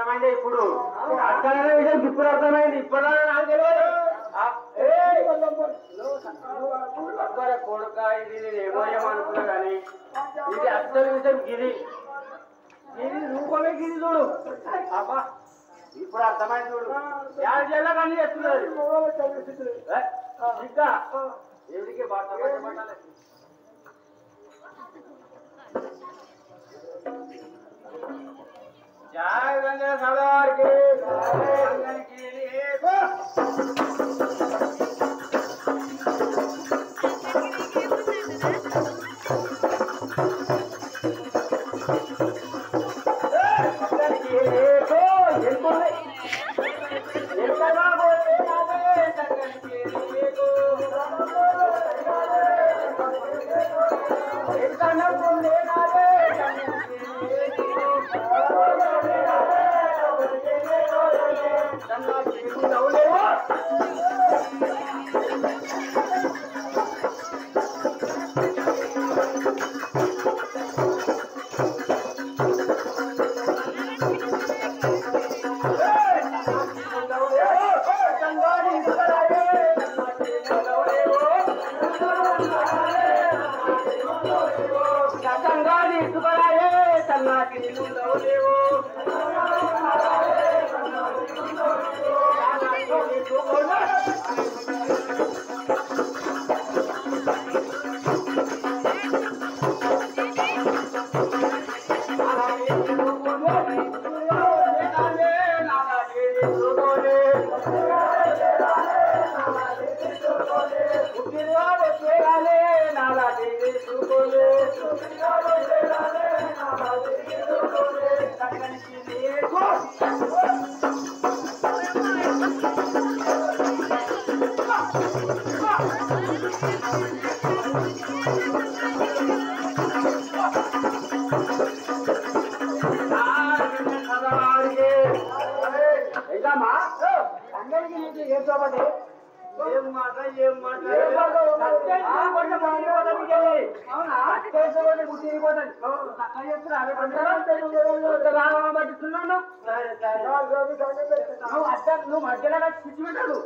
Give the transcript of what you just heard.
అర్థమైంది ఇప్పుడు అర్థమైన విషయం ఇప్పుడు అర్థమైంది ఇప్పుడు నాకు తెలియదు కొడుక ఇది నేను ఏమోయేమనుకున్నా కానీ ఇది అసలు విషయం గిరి గిరి రూపమే గిరి చూడు అబ్బా ఇప్పుడు అర్థమైంది చూడు యాడ్ చేయాల కానీ చేస్తున్నది ఇంకా ఎవరికి పట్టాలి जय गंगा सागर के गंगन के लिए నువ్వు మధ్యలో కూర్చుంటాడు